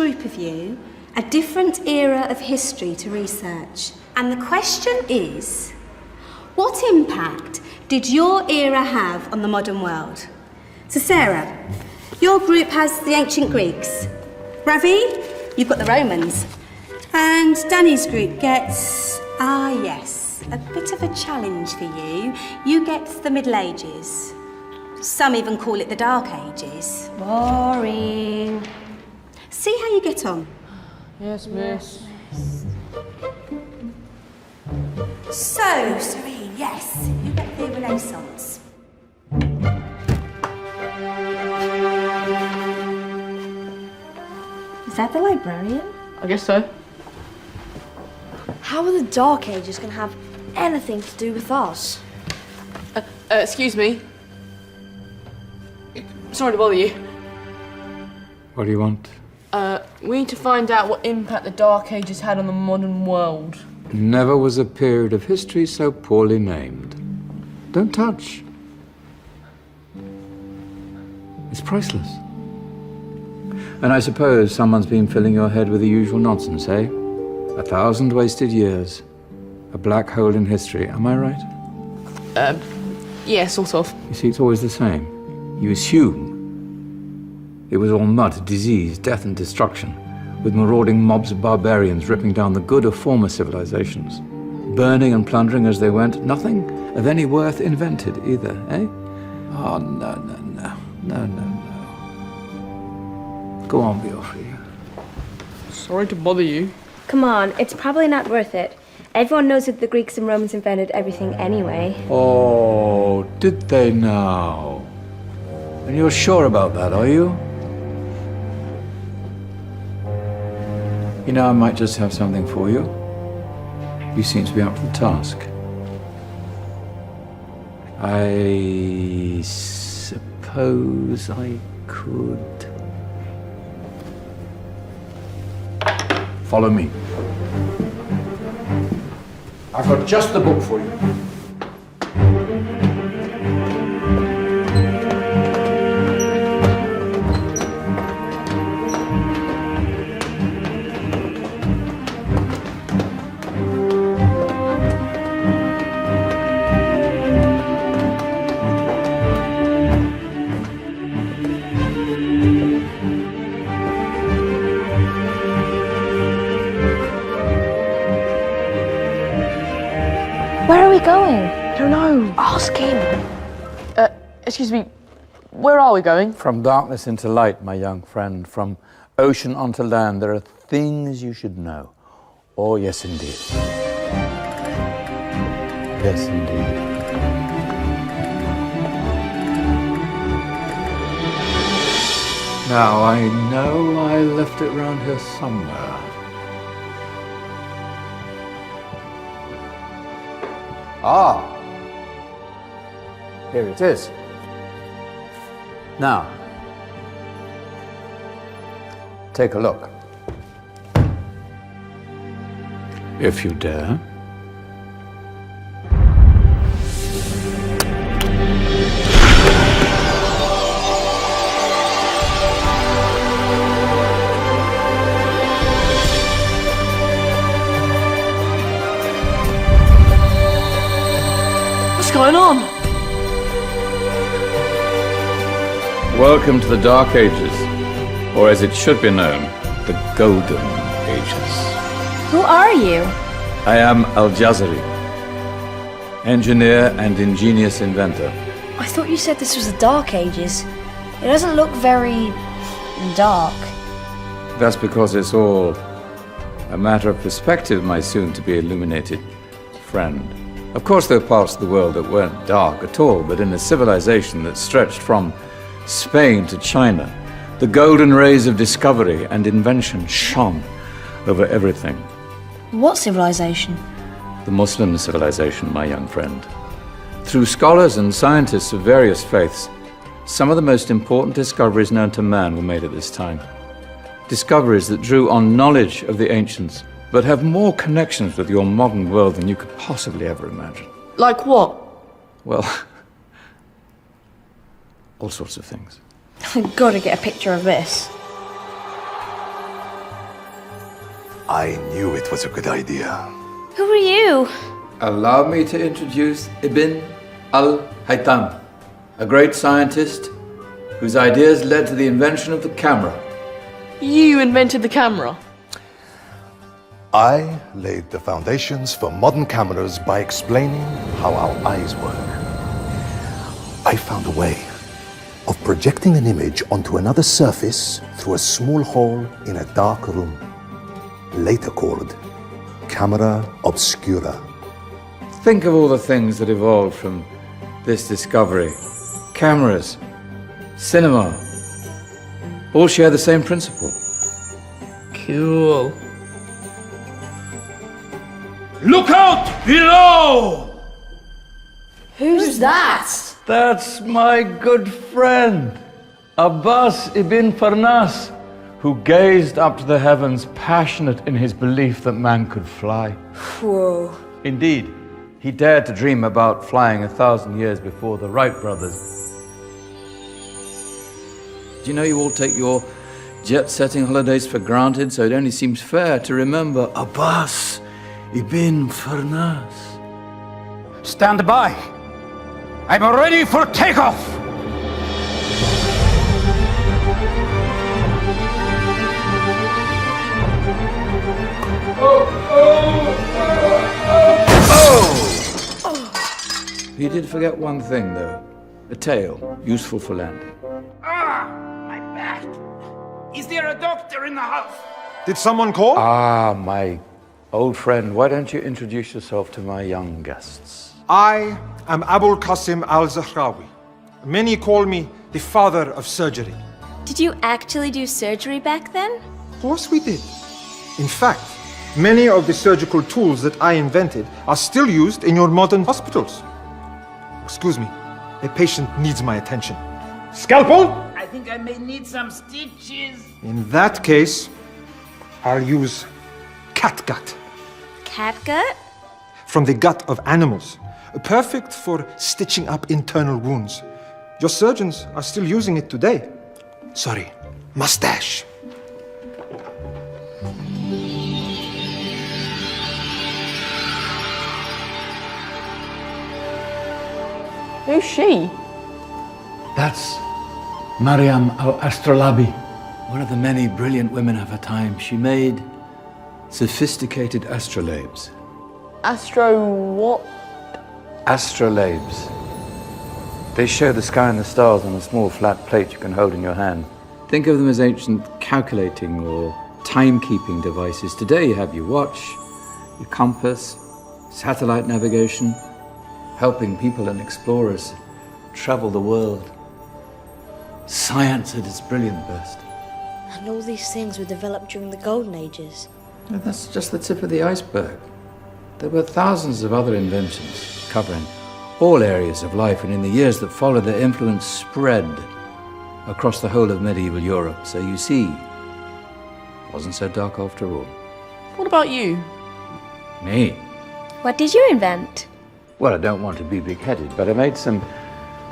group of you a different era of history to research. And the question is, what impact did your era have on the modern world? So Sarah, your group has the ancient Greeks. Ravi, you've got the Romans. And Danny's group gets, yes, a bit of a challenge for you. You get the Middle Ages. Some even call it the Dark Ages. Boring. See how you get on. Yes, miss. So, Serene, yes, you get the Renaissance. Is that the librarian? I guess so. How are the Dark Ages going to have anything to do with us? Excuse me. Sorry to bother you. What do you want? We need to find out what impact the Dark Ages had on the modern world. Never was a period of history so poorly named. Don't touch. It's priceless. And I suppose someone's been filling your head with the usual nonsense, eh? 1,000 wasted years. A black hole in history, am I right? Yeah, sort of. You see, it's always the same. You assume it was all mud, disease, death and destruction, with marauding mobs of barbarians ripping down the good of former civilizations, burning and plundering as they went, nothing of any worth invented either, eh? Oh, no. Go on, Beofrey. Sorry to bother you. Come on, it's probably not worth it. Everyone knows that the Greeks and Romans invented everything anyway. Oh, did they now? And you're sure about that, are you? You know, I might just have something for you. You seem to be up to the task. I suppose I could... Follow me. I've got just the book for you. Where are we going? I don't know. Ask him. Excuse me. Where are we going? From darkness into light, my young friend. From ocean onto land, there are things you should know. Oh, yes, indeed. Yes, indeed. Now, I know I left it round here somewhere. Ah, here it is. Now, take a look. If you dare. What's going on? Welcome to the Dark Ages, or as it should be known, the Golden Ages. Who are you? I am Al-Jazari, engineer and ingenious inventor. I thought you said this was the Dark Ages. It doesn't look very... dark. That's because it's all a matter of perspective, my soon-to-be illuminated friend. Of course, there are parts of the world that weren't dark at all, but in a civilization that stretched from Spain to China, the golden rays of discovery and invention shone over everything. What civilization? The Muslim civilization, my young friend. Through scholars and scientists of various faiths, some of the most important discoveries known to man were made at this time. Discoveries that drew on knowledge of the ancients, but have more connections with your modern world than you could possibly ever imagine. Like what? Well, all sorts of things. I've got to get a picture of this. I knew it was a good idea. Who are you? Allow me to introduce Ibn al-Haytham, a great scientist whose ideas led to the invention of the camera. You invented the camera. I laid the foundations for modern cameras by explaining how our eyes work. I found a way of projecting an image onto another surface through a small hole in a dark room, later called camera obscura. Think of all the things that evolved from this discovery. Cameras, cinema, all share the same principle. Cool. Look out below! Who's that? That's my good friend, Abbas ibn Farnas, who gazed up to the heavens, passionate in his belief that man could fly. Whoa. Indeed, he dared to dream about flying 1,000 years before the Wright brothers. Do you know you all take your jet-setting holidays for granted, so it only seems fair to remember Abbas ibn Farnas. Stand by. I'm ready for takeoff. You did forget one thing, though. A tail, useful for landing. Ah, my back. Is there a doctor in the house? Did someone call? Ah, my old friend, why don't you introduce yourself to my young guests? I am Abul Qasim al-Zahrawi. Many call me the father of surgery. Did you actually do surgery back then? Of course we did. In fact, many of the surgical tools that I invented are still used in your modern hospitals. Excuse me, a patient needs my attention. Scalpel? I think I may need some stitches. In that case, I'll use catgut. Catgut? From the gut of animals. Perfect for stitching up internal wounds. Your surgeons are still using it today. Sorry, mustache. Who's she? That's Maryam al-Astrolabi, one of the many brilliant women of her time. She made sophisticated astrolabes. Astro what? Astrolabes. They show the sky and the stars on a small flat plate you can hold in your hand. Think of them as ancient calculating or timekeeping devices. Today you have your watch, your compass, satellite navigation, helping people and explorers travel the world. Science at its brilliant best. And all these things were developed during the Golden Ages. And that's just the tip of the iceberg. There were thousands of other inventions covering all areas of life, and in the years that followed, their influence spread across the whole of medieval Europe. So you see, it wasn't so dark after all. What about you? Me? What did you invent? Well, I don't want to be big-headed, but I made some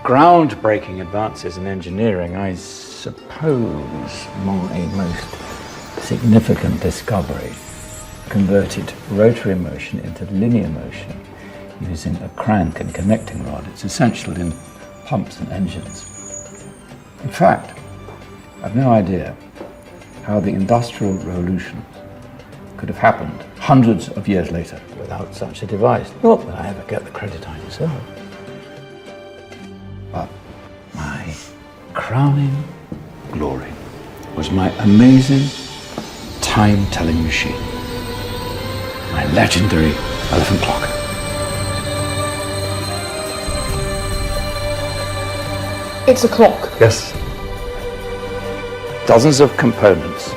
groundbreaking advances in engineering. I suppose my most significant discovery converted rotary motion into linear motion using a crank and connecting rod. It's essential in pumps and engines. In fact, I've no idea how the Industrial Revolution could have happened hundreds of years later without such a device. Not that I ever get the credit I deserve. But my crowning glory was my amazing time-telling machine. My legendary elephant clock. It's a clock. Yes. Dozens of components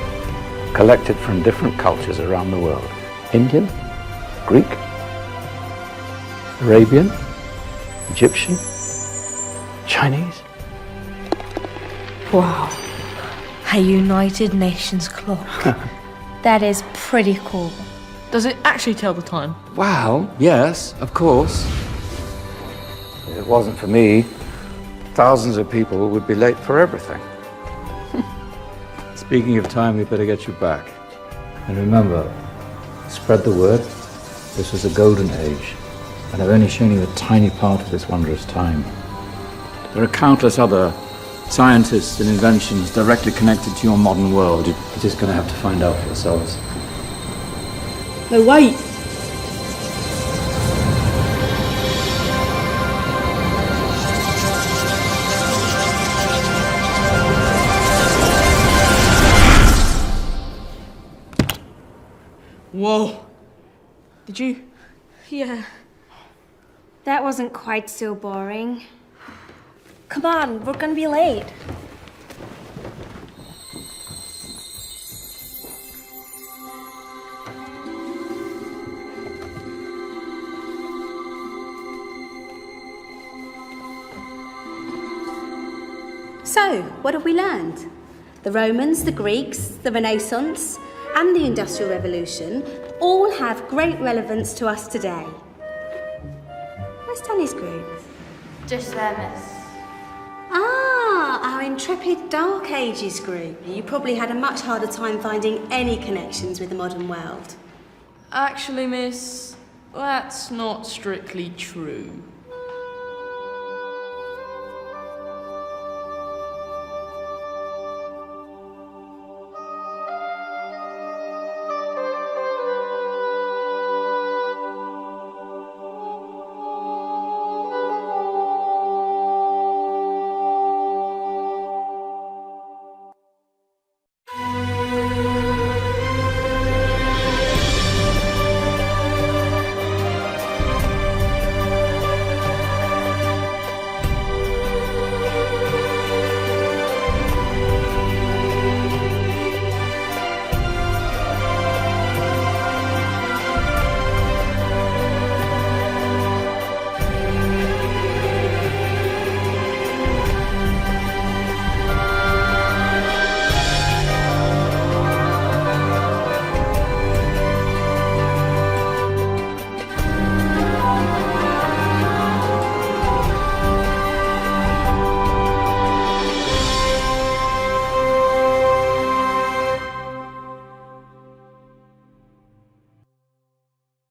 collected from different cultures around the world. Indian, Greek, Arabian, Egyptian, Chinese. Wow. A United Nations clock. That is pretty cool. Does it actually tell the time? Well, yes, of course. If it wasn't for me, thousands of people would be late for everything. Speaking of time, we better get you back. And remember, spread the word. This was a golden age, and I've only shown you a tiny part of this wondrous time. There are countless other scientists and inventions directly connected to your modern world. You're just going to have to find out for yourselves. No, wait! Whoa. Did you? Yeah. That wasn't quite so boring. Come on, we're gonna be late. So, what have we learned? The Romans, the Greeks, the Renaissance, and the Industrial Revolution all have great relevance to us today. Where's Danny's group? Just there, miss. Ah, our intrepid Dark Ages group. You probably had a much harder time finding any connections with the modern world. Actually, miss, that's not strictly true.